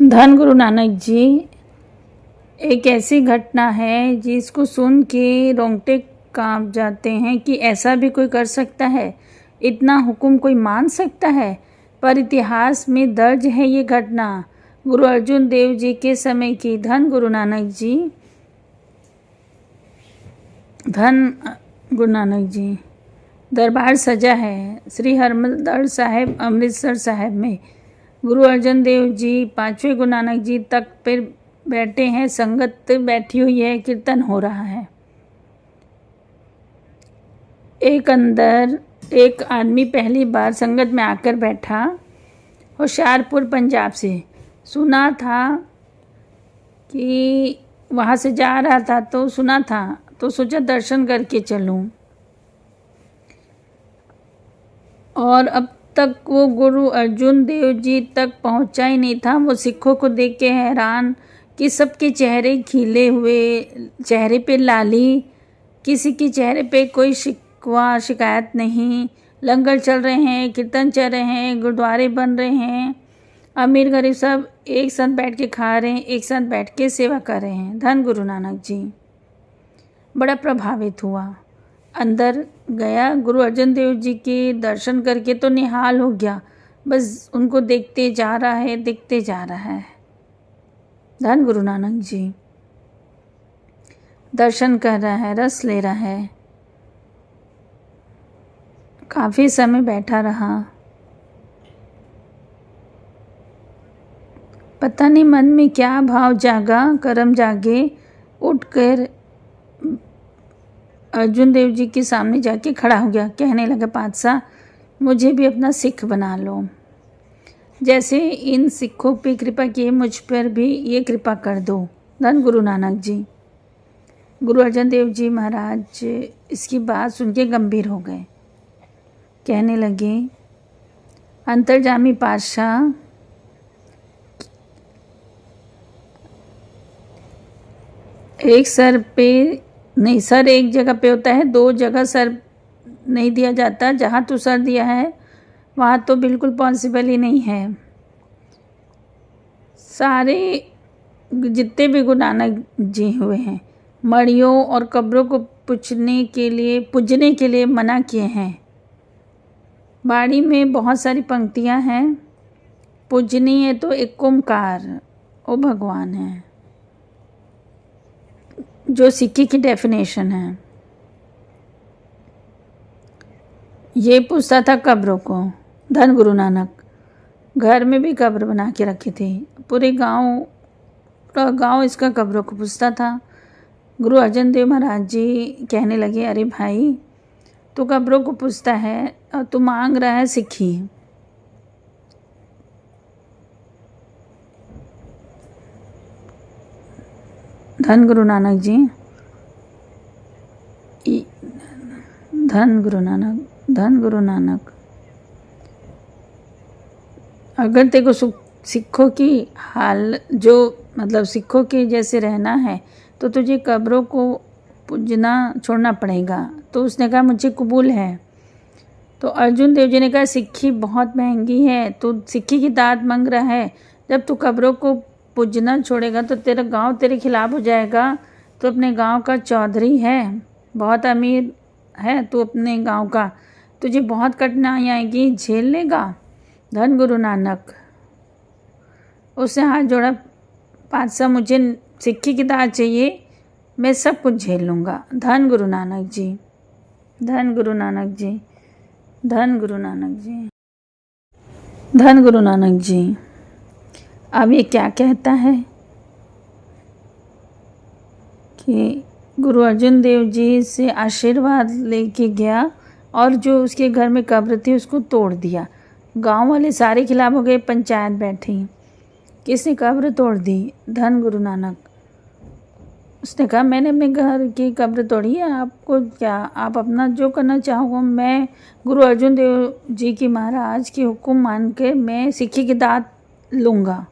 धन गुरु नानक जी एक ऐसी घटना है जिसको सुन के रोंगटे कांप जाते हैं कि ऐसा भी कोई कर सकता है, इतना हुक्म कोई मान सकता है। पर इतिहास में दर्ज है ये घटना गुरु अर्जुन देव जी के समय की। धन गुरु नानक जी, धन गुरु नानक जी। दरबार सजा है श्री हरमंदिर साहिब अमृतसर साहिब में। गुरु अर्जुन देव जी पांचवें गुरु नानक जी तख्त पर बैठे हैं, संगत बैठी हुई है, कीर्तन हो रहा है। एक आदमी पहली बार संगत में आकर बैठा, होशियारपुर पंजाब से। सुना था कि वहाँ से जा रहा था तो सुना था तो सोचा दर्शन करके चलूं। और अब तक वो गुरु अर्जुन देव जी तक पहुंचा ही नहीं था। वो सिखों को देख के हैरान कि सबके चेहरे खिले हुए, चेहरे पे लाली, किसी के चेहरे पे कोई शिकवा शिकायत नहीं। लंगर चल रहे हैं, कीर्तन चल रहे हैं, गुरुद्वारे बन रहे हैं, अमीर गरीब सब एक साथ बैठ के खा रहे हैं, एक साथ बैठ के सेवा कर रहे हैं। धन गुरु नानक जी। बड़ा प्रभावित हुआ, अंदर गया, गुरु अर्जुन देव जी के दर्शन करके तो निहाल हो गया। बस उनको देखते जा रहा है, देखते जा रहा है। धन गुरु नानक जी दर्शन कर रहा है, रस ले रहा है। काफी समय बैठा रहा। पता नहीं मन में क्या भाव जागा, कर्म जागे। उठकर अर्जुन देव जी के सामने जाके खड़ा हो गया। कहने लगा, पातशाह मुझे भी अपना सिख बना लो। जैसे इन सिखों पे कृपा की, मुझ पर भी ये कृपा कर दो। धन गुरु नानक जी। गुरु अर्जुन देव जी महाराज इसकी बात सुन के गंभीर हो गए। कहने लगे, अंतर्जामी पातशाह, एक सर पे नहीं, सर एक जगह पे होता है, दो जगह सर नहीं दिया जाता। जहाँ तू सर दिया है वहाँ तो बिल्कुल पॉसिबल ही नहीं है। सारे जितने भी गुरु नानक जी हुए हैं, मड़ियों और कब्रों को पूजने के लिए मना किए हैं। बाड़ी में बहुत सारी पंक्तियाँ हैं, पूजनी है तो एक ओंकार ओ भगवान है, जो सिक्की की डेफिनेशन है। ये पूछता था कब्रों को। धन गुरु नानक घर में भी कब्र बना के रखी थी। पूरा गांव इसका कब्रों को पूछता था। गुरु अर्जुन देव महाराज जी कहने लगे, अरे भाई तू कब्रों को पूछता है और तू मांग रहा है सिक्खी। धन गुरु नानक जी। धन गुरु नानक, धन गुरु नानक। अगर तेरे को सिखों की हाल जो मतलब सिखों के जैसे रहना है तो तुझे कब्रों को पूजना छोड़ना पड़ेगा। तो उसने कहा, मुझे कबूल है। तो अर्जुन देव जी ने कहा, सिक्खी बहुत महंगी है, तू सिक्खी की दात मांग रहा है। जब तू कब्रों को पूजना छोड़ेगा तो तेरा गांव तेरे खिलाफ हो जाएगा। तो अपने गांव का चौधरी है, बहुत अमीर है तू अपने गांव का, तुझे बहुत कठिनाई आएगी, झेल लेगा। धन गुरु नानक। उसने हाथ जोड़ा, पातशाह मुझे सिक्की की दात चाहिए, मैं सब कुछ झेल लूँगा। धन गुरु नानक जी। धन गुरु नानक जी। धन गुरु नानक जी। धन गुरु नानक जी। अब ये क्या कहता है कि गुरु अर्जुन देव जी से आशीर्वाद लेके गया और जो उसके घर में कब्र थी उसको तोड़ दिया। गांव वाले सारे खिलाफ हो गए, पंचायत बैठी, किसने कब्र तोड़ दी? धन गुरु नानक। उसने कहा, मैंने अपने घर की कब्र तोड़ी है, आपको क्या, आप अपना जो करना चाहोगे। मैं गुरु अर्जुन देव जी की महाराज की हुक्म मान के मैं सिक्खी की दात लूँगा।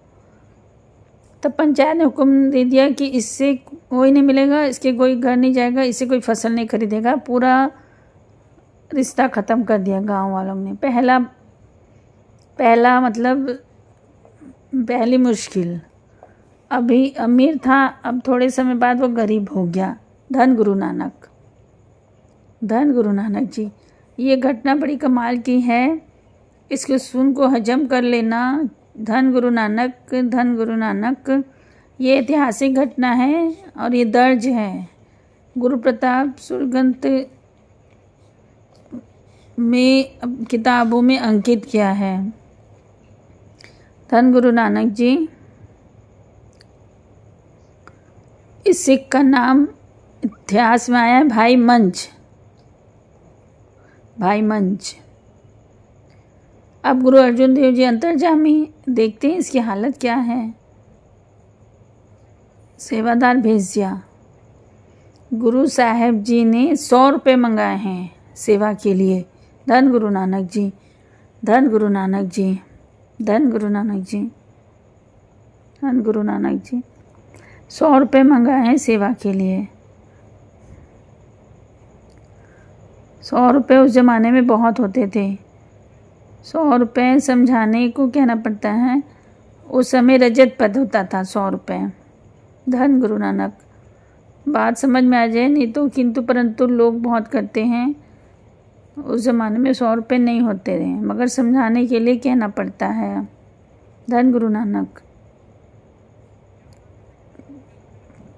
तब पंचायत ने हुक्म दे दिया कि इससे कोई नहीं मिलेगा, इसके कोई घर नहीं जाएगा, इससे कोई फसल नहीं खरीदेगा। पूरा रिश्ता ख़त्म कर दिया गांव वालों ने। पहला मतलब पहली मुश्किल। अभी अमीर था, अब थोड़े समय बाद वो गरीब हो गया। धन गुरु नानक, धन गुरु नानक जी। ये घटना बड़ी कमाल की है, इसके सुन को हजम कर लेना। धन गुरु नानक, धन गुरु नानक। ये ऐतिहासिक घटना है और ये दर्ज है गुरु प्रताप सुरगंत में किताबों में अंकित किया है। धन गुरु नानक जी। इस सिख का नाम इतिहास में आया है भाई मंच, भाई मंच। अब गुरु अर्जुन देव जी अंतर्जामी, देखते हैं इसकी हालत क्या है। सेवादार भेज दिया। गुरु साहब जी ने 100 रुपये मंगाए हैं सेवा के लिए। धन गुरु नानक जी, धन गुरु नानक जी, धन गुरु नानक जी, धन गुरु नानक जी। 100 रुपये मंगाए हैं सेवा के लिए। 100 रुपये उस ज़माने में बहुत होते थे। 100 रुपये समझाने को कहना पड़ता है, उस समय रजत पद होता था 100 रुपये। धन गुरु नानक। बात समझ में आ जाए नहीं तो किंतु परंतु लोग बहुत करते हैं। उस ज़माने में 100 रुपये नहीं होते थे, मगर समझाने के लिए कहना पड़ता है। धन गुरु नानक।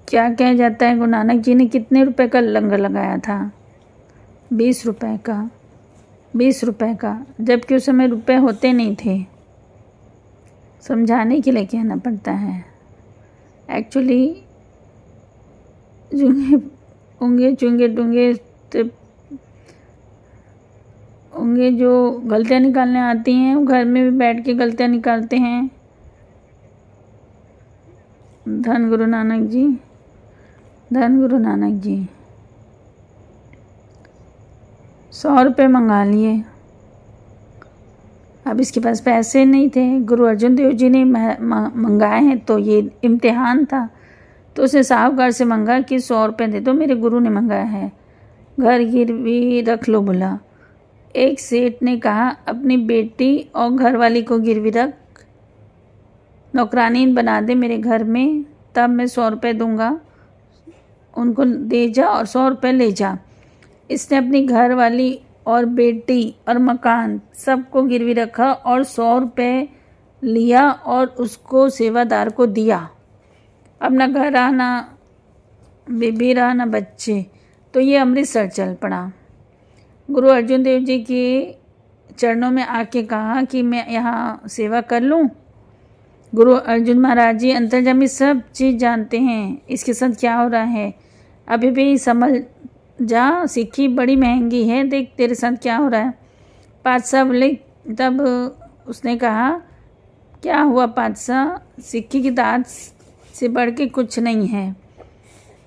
क्या कहा जाता है, गुरु नानक जी ने कितने रुपए का लंगर लगाया था? 20 रुपए का, 20 रुपए का, जबकि उस समय रुपए होते नहीं थे। समझाने के लिए कहना पड़ता है। एक्चुअली उंगे चुंगे डूंगे उंगे जो गलतियाँ निकालने आती हैं, वो घर में भी बैठ के गलतियाँ निकालते हैं। धन गुरु नानक जी, धन गुरु नानक जी। 100 रुपये मंगा लिए। अब इसके पास पैसे नहीं थे। गुरु अर्जुन देव जी ने मंगाए हैं तो ये इम्तिहान था, तो उसने साहूकार से मंगा कि 100 रुपये दे दो, मेरे गुरु ने मंगाया है, घर गिरवी रख लो बोला। एक सेठ ने कहा अपनी बेटी और घरवाली को गिरवी रख, नौकरानी बना दे मेरे घर में, तब मैं 100 रुपये दूंगा, उनको दे जा और 100 रुपये ले जा। इसने अपनी घरवाली और बेटी और मकान सबको गिरवी रखा और 100 रुपये लिया और उसको सेवादार को दिया। अब न घर रहा, ना बीबी रहा, ना बच्चे, तो ये अमृतसर चल पड़ा। गुरु अर्जुन देव जी के चरणों में आके कहा कि मैं यहाँ सेवा कर लूँ। गुरु अर्जुन महाराज जी अंतर्जामी सब चीज़ जानते हैं, इसके साथ क्या हो रहा है अभी भी समझ जा, सिक्की बड़ी महंगी है, देख तेरे साथ क्या हो रहा है। पातशाह बोले, तब उसने कहा क्या हुआ पातशाह, सिक्की की दाद से बढ़ के कुछ नहीं है।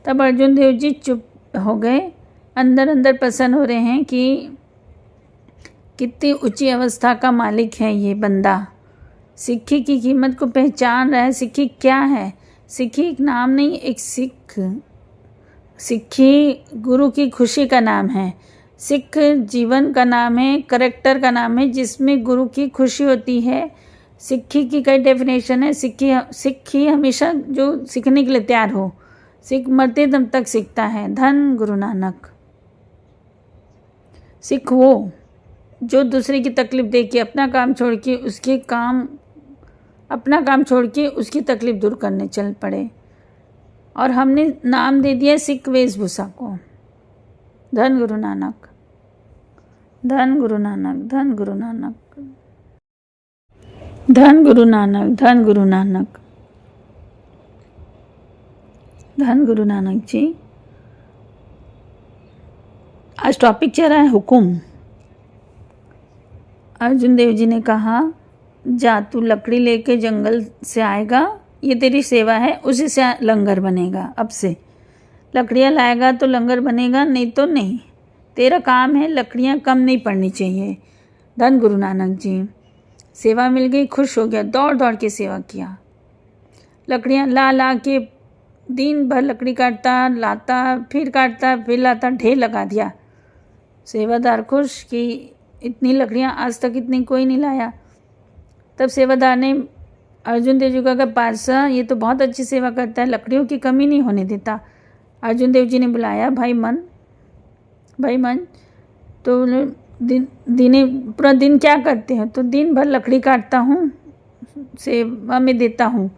तब अर्जुन देव जी चुप हो गए, अंदर अंदर प्रसन्न हो रहे हैं कि कितनी ऊंची अवस्था का मालिक है ये बंदा, सिक्की की कीमत को पहचान रहा है। सिक्की क्या है? सिक्की एक नाम नहीं, एक सिक्खी गुरु की खुशी का नाम है, सिख जीवन का नाम है, करेक्टर का नाम है, जिसमें गुरु की खुशी होती है। सिक्खी की कई डेफिनेशन है। सिक्खी हमेशा जो सीखने के लिए तैयार हो, सिख मरते दम तक सीखता है। धन गुरु नानक। सिख वो जो दूसरे की तकलीफ देख के अपना काम छोड़ के उसकी तकलीफ दूर करने चल पड़े, और हमने नाम दे दिया सिख वेशभूषा को। धन गुरु नानक, धन गुरु नानक, धन गुरु नानक, धन गुरु नानक, धन गुरु नानक, धन गुरु नानक जी। आज टॉपिक चल रहा है हुकुम। अर्जुन देव जी ने कहा, जा तू लकड़ी लेके जंगल से आएगा, ये तेरी सेवा है, उसी से लंगर बनेगा। अब से लकड़ियाँ लाएगा तो लंगर बनेगा, नहीं तो नहीं। तेरा काम है, लकड़ियाँ कम नहीं पड़नी चाहिए। धन गुरु नानक जी। सेवा मिल गई, खुश हो गया, दौड़ दौड़ के सेवा किया। लकड़ियाँ ला के दिन भर लकड़ी काटता, लाता, फिर काटता, फिर लाता, ढेर लगा दिया। सेवादार खुश कि इतनी लकड़ियाँ आज तक इतनी कोई नहीं लाया। तब सेवादार ने अर्जुन देव जी को कहा पातशाह ये तो बहुत अच्छी सेवा करता है, लकड़ियों की कमी नहीं होने देता। अर्जुन देव जी ने बुलाया भाई मन तो दिने पूरा दिन क्या करते हैं? तो दिन भर लकड़ी काटता हूँ, सेवा में देता हूँ।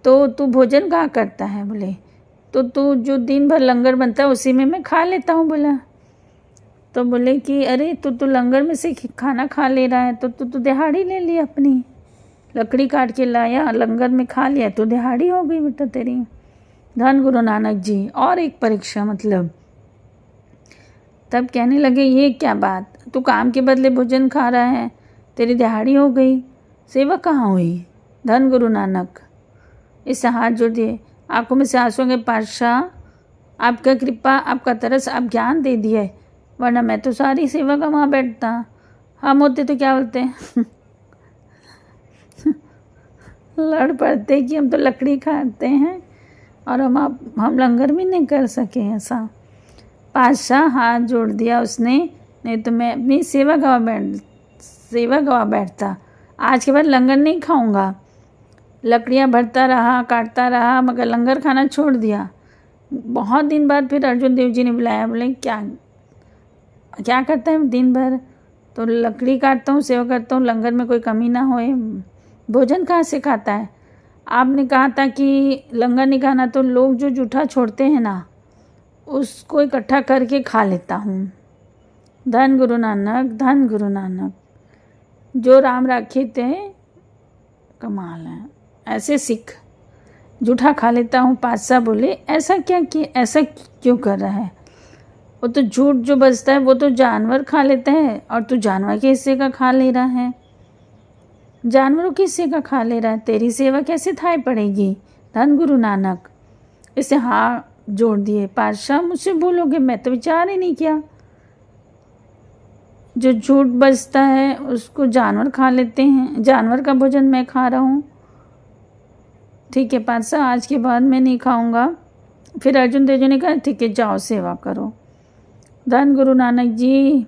तो तू भोजन कहाँ करता है? बोले तो तू जो दिन भर लंगर बनता है उसी में मैं खा लेता हूँ। बोला तो बोले कि अरे तू लंगर में से खाना खा ले रहा है, तो तू दिहाड़ी ले ली अपनी, लकड़ी काट के लाया लंगर में खा लिया तो दिहाड़ी हो गई बेटा तेरी। धन गुरु नानक जी। और एक परीक्षा मतलब तब कहने लगे ये क्या बात, तू काम के बदले भोजन खा रहा है, तेरी दिहाड़ी हो गई, सेवा कहाँ हुई? धन गुरु नानक इससे हाथ जोड़ दिए, आंखों में से आंसू के पातशाह आपका कृपा आपका तरस आप ज्ञान दे दिए, वरना मैं तो सारी सेवा का वहाँ बैठता, हम होते तो क्या बोलते लड़ पड़ते कि हम तो लकड़ी खाते हैं और हम लंगर भी नहीं कर सके। ऐसा पातशाह हाथ जोड़ दिया उसने, नहीं तो मैं अपनी सेवा गवा बैठता, आज के बाद लंगर नहीं खाऊंगा। लकड़ियाँ भरता रहा काटता रहा मगर लंगर खाना छोड़ दिया। बहुत दिन बाद फिर अर्जुन देव जी ने बुलाया, बोले क्या करता है दिन भर? तो लकड़ी काटता हूँ, सेवा करता हूँ, लंगर में कोई कमी ना होए। भोजन कहाँ से खाता है? आपने कहा था कि लंगर नहीं खाना, तो लोग जो जूठा छोड़ते हैं ना उसको इकट्ठा करके खा लेता हूँ। धन गुरु नानक जो राम राखे थे कमाल है, ऐसे सिख जूठा खा लेता हूँ। पातशाह बोले ऐसा क्यों कर रहा है? वो तो झूठ जो बचता है वो तो जानवर खा लेते हैं और तू जानवर के हिस्से का खा ले रहा है, जानवरों के हिस्से का खा ले रहा है, तेरी सेवा कैसे थाई पड़ेगी? धन गुरु नानक इसे हाथ जोड़ दिए, पातशाह मुझसे बोलोगे, मैं तो विचार ही नहीं किया, जो झूठ बचता है उसको जानवर खा लेते हैं, जानवर का भोजन मैं खा रहा हूँ। ठीक है पातशाह, आज के बाद मैं नहीं खाऊंगा। फिर अर्जुन देव जी ने कहा ठीक है जाओ सेवा करो। धन गुरु नानक जी।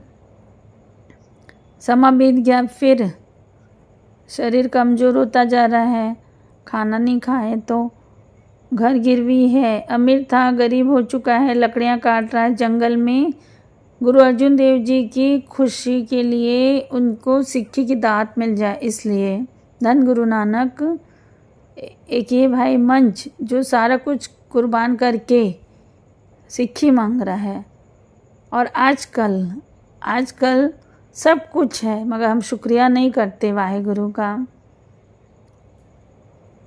समा बीत गया, फिर शरीर कमज़ोर होता जा रहा है, खाना नहीं खाए तो घर गिरवी है, अमीर था गरीब हो चुका है, लकड़ियाँ काट रहा है जंगल में। गुरु अर्जुन देव जी की खुशी के लिए उनको सिक्खी की दात मिल जाए इसलिए। धन गुरु नानक। एक ये भाई मंच जो सारा कुछ कुर्बान करके सिक्खी मांग रहा है, और आजकल सब कुछ है मगर हम शुक्रिया नहीं करते वाहे गुरु का।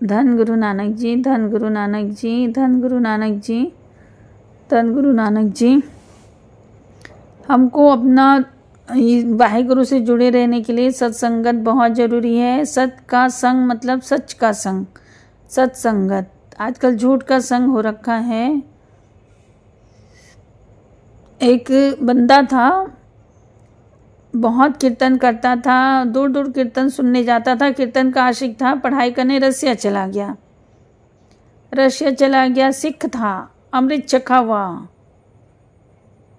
धन गुरु नानक जी, धन गुरु नानक जी, धन गुरु नानक जी, धन गुरु नानक जी। हमको अपना वाहेगुरु से जुड़े रहने के लिए सत्संगत बहुत ज़रूरी है। सत का संग मतलब सच का संग, सत्संगत। आजकल झूठ का संग हो रखा है। एक बंदा था, बहुत कीर्तन करता था, दूर दूर कीर्तन सुनने जाता था, कीर्तन का आशिक था, पढ़ाई करने रसिया चला गया, सिख था, अमृत चखा हुआ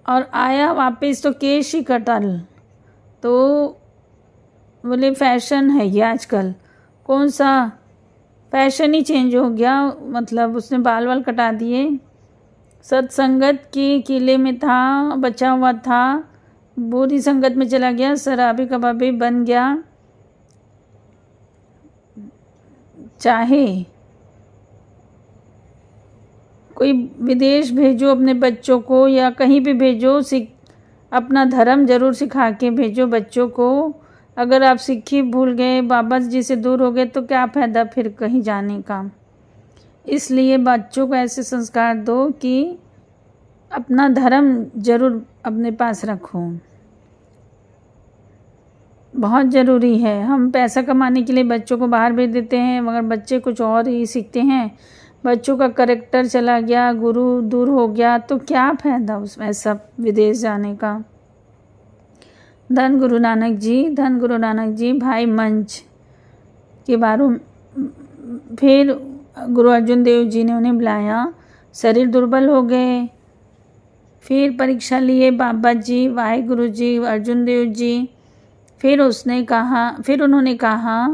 और आया वापस तो केश ही कटल। तो बोले फैशन है ये आजकल, कौन सा फैशन ही चेंज हो गया, मतलब उसने बाल कटा दिए। सत्संगत के किले में था, बचा हुआ था, बुरी संगत में चला गया, शराबी कबाबी बन गया। चाहे कोई विदेश भेजो अपने बच्चों को या कहीं भी भेजो, अपना धर्म जरूर सिखा के भेजो बच्चों को। अगर आप सिक्खी भूल गए, बाबा जी से दूर हो गए तो क्या फ़ायदा फिर कहीं जाने का। इसलिए बच्चों को ऐसे संस्कार दो कि अपना धर्म जरूर अपने पास रखो, बहुत ज़रूरी है। हम पैसा कमाने के लिए बच्चों को बाहर भेज देते हैं मगर बच्चे कुछ और ही सीखते हैं। बच्चों का करैक्टर चला गया, गुरु दूर हो गया तो क्या फ़ायदा उसमें सब विदेश जाने का। धन गुरु नानक जी, धन गुरु नानक जी। भाई मंच के बारे फिर गुरु अर्जुन देव जी ने उन्हें बुलाया, शरीर दुर्बल हो गए, फिर परीक्षा लिए बाबा जी, वाहेगुरु जी, अर्जुन देव जी। फिर उन्होंने कहा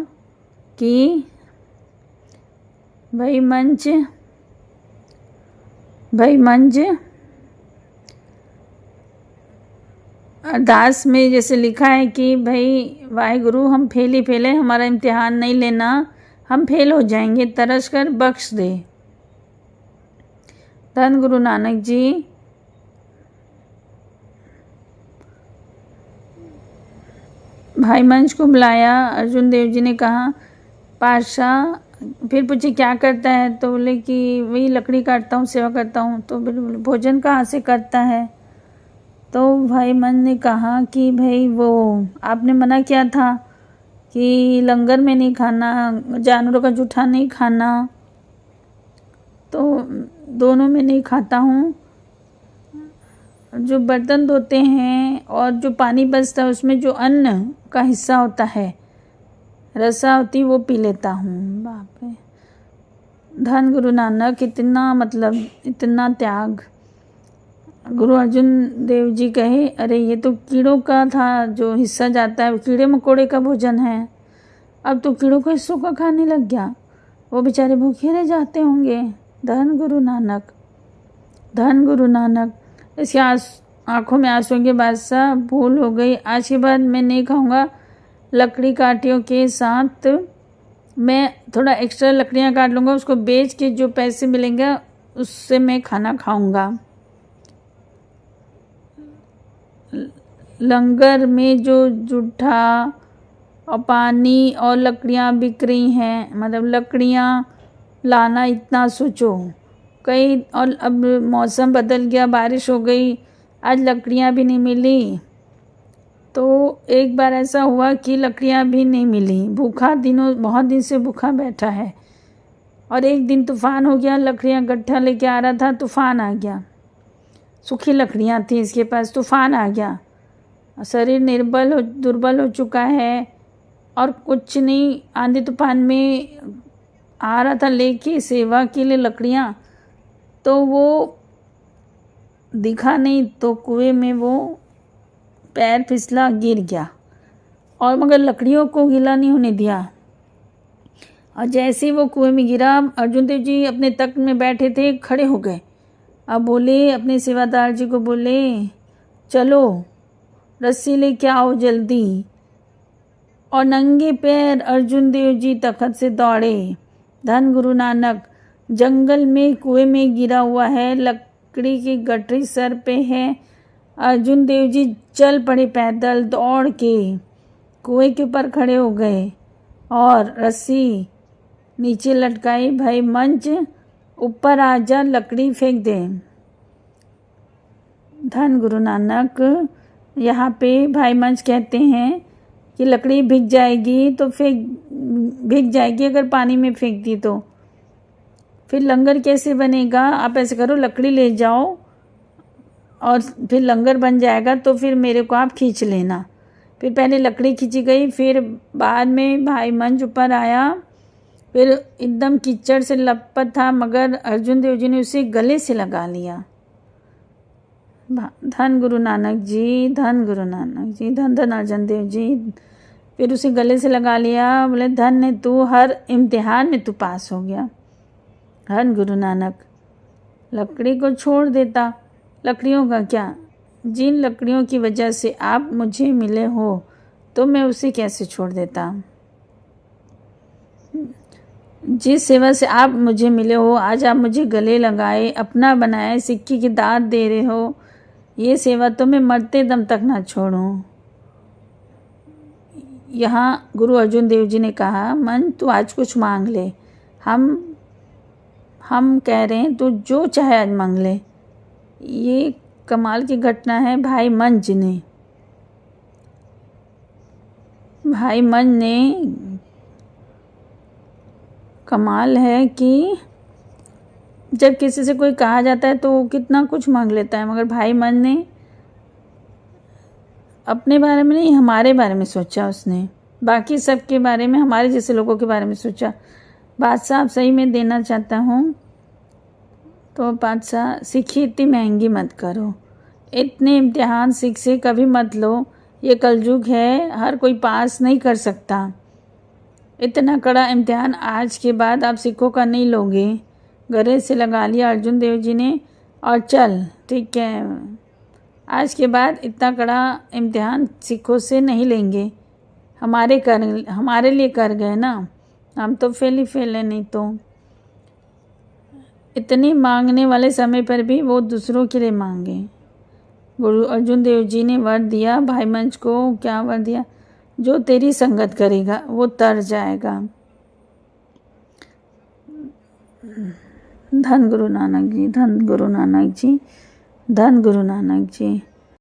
कि भाई मंज अरदास में जैसे लिखा है कि भाई वाहिगुरु हम फेल ही फेल है, हमारा इम्तिहान नहीं लेना, हम फेल हो जाएंगे, तरस कर बख्श दे। धन गुरु नानक जी। भाई मंच को बुलाया, अर्जुन देव जी ने कहा पातशाह, फिर पूछे क्या करता है, तो बोले कि वही लकड़ी काटता हूँ, सेवा करता हूँ। तो फिर बोले भोजन कहाँ से करता है। तो भाई मन ने कहा कि भाई वो आपने मना किया था कि लंगर में नहीं खाना, जानवरों का जूठा नहीं खाना, तो दोनों में नहीं खाता हूँ। जो बर्तन धोते हैं और जो पानी बचता है उसमें जो अन्न का हिस्सा होता है, रसा होती, वो पी लेता हूँ। बाप रे, धन गुरु नानक, इतना मतलब इतना त्याग। गुरु अर्जुन देव जी कहे अरे ये तो कीड़ों का था, जो हिस्सा जाता है कीड़े मकोड़े का भोजन है, अब तो कीड़ों के हिस्सों का खाने लग गया, वो बेचारे भूखे रह जाते होंगे। धन गुरु नानक, धन गुरु नानक। इसके आँखों में आंसुओं के बादशाह, भूल हो गई, आज के बाद मैं नहीं खाऊंगा। लकड़ी काटियों के साथ मैं थोड़ा एक्स्ट्रा लकड़ियाँ काट लूँगा, उसको बेच के जो पैसे मिलेंगे उससे मैं खाना खाऊंगा। लंगर में जो जूठा और पानी और लकड़ियाँ बिक रही हैं, मतलब लकड़ियाँ लाना इतना सोचो, कई और अब मौसम बदल गया, बारिश हो गई, आज लकड़ियाँ भी नहीं मिली। तो एक बार ऐसा हुआ कि लकड़ियाँ भी नहीं मिली, भूखा बहुत दिन से भूखा बैठा है। और एक दिन तूफान हो गया, लकड़ियाँ गट्ठा लेके आ रहा था, तूफान आ गया, सूखी लकड़ियाँ थी इसके पास, तूफान आ गया, शरीर दुर्बल हो चुका है और कुछ नहीं, आंधी तूफान में आ रहा था लेके सेवा के लिए लकड़ियाँ, तो वो दिखा नहीं, तो कुएं में वो पैर फिसला, गिर गया, और मगर लकड़ियों को गीला नहीं होने दिया। और जैसे ही वो कुएं में गिरा, अर्जुन देव जी अपने तख्त में बैठे थे, खड़े हो गए। अब बोले अपने सेवादार जी को, बोले चलो रस्सी लेके आओ जल्दी। और नंगे पैर अर्जुन देव जी तख्त से दौड़े। धन गुरु नानक, जंगल में कुएं में गिरा हुआ है, लकड़ी की गठरी सर पे है, अर्जुन देव जी चल पड़े पैदल दौड़ के, कुएं के ऊपर खड़े हो गए और रस्सी नीचे लटकाई, भाई मंच ऊपर आ जा, लकड़ी फेंक दे। धन गुरु नानक, यहाँ पे भाई मंच कहते हैं कि लकड़ी भीग जाएगी तो भीग जाएगी अगर पानी में फेंक दी तो, फिर लंगर कैसे बनेगा। आप ऐसे करो, लकड़ी ले जाओ और फिर लंगर बन जाएगा, तो फिर मेरे को आप खींच लेना। फिर पहले लकड़ी खींची गई, फिर बाद में भाई मंच ऊपर आया, फिर एकदम कीचड़ से लपट था, मगर अर्जुन देव जी ने उसे गले से लगा लिया। धन गुरु नानक जी, धन गुरु नानक जी, धन धन अर्जुन देव जी। फिर उसे गले से लगा लिया, बोले धन है तू, हर इम्तिहान में तू पास हो गया। धन गुरु नानक, लकड़ी को छोड़ देता, लकड़ियों का क्या, जिन लकड़ियों की वजह से आप मुझे मिले हो, तो मैं उसे कैसे छोड़ देता। जिस सेवा से आप मुझे मिले हो, आज आप मुझे गले लगाए, अपना बनाए, सिक्की की दाद दे रहे हो, ये सेवा तो मैं मरते दम तक ना छोड़ूं। यहाँ गुरु अर्जुन देव जी ने कहा, मन तू आज कुछ मांग ले, हम कह रहे हैं तू जो चाहे आज मांग ले। ये कमाल की घटना है। भाई मंच ने कमाल है कि जब किसी से कोई कहा जाता है तो वो कितना कुछ मांग लेता है, मगर भाई मन ने अपने बारे में नहीं, हमारे बारे में सोचा, उसने बाकी सब के बारे में, हमारे जैसे लोगों के बारे में सोचा। बादशाह आप सही में देना चाहता हूँ तो बादशाह, सिक्की इतनी महंगी मत करो, इतने इम्तिहान सिक्ख से कभी मत लो, ये कलयुग है, हर कोई पास नहीं कर सकता। इतना कड़ा इम्तिहान आज के बाद आप सिखों का नहीं लोगे। गले से लगा लिया अर्जुन देव जी ने और चल ठीक है, आज के बाद इतना कड़ा इम्तिहान सिखों से नहीं लेंगे। हमारे लिए कर गए ना, हम तो फेल ही फेल है। नहीं तो इतनी मांगने वाले समय पर भी वो दूसरों के लिए मांगे। गुरु अर्जुन देव जी ने वर दिया भाई मंच को, क्या वर दिया? जो तेरी संगत करेगा वो तर जाएगा। धन गुरु नानक जी, धन गुरु नानक जी, धन गुरु नानक जी।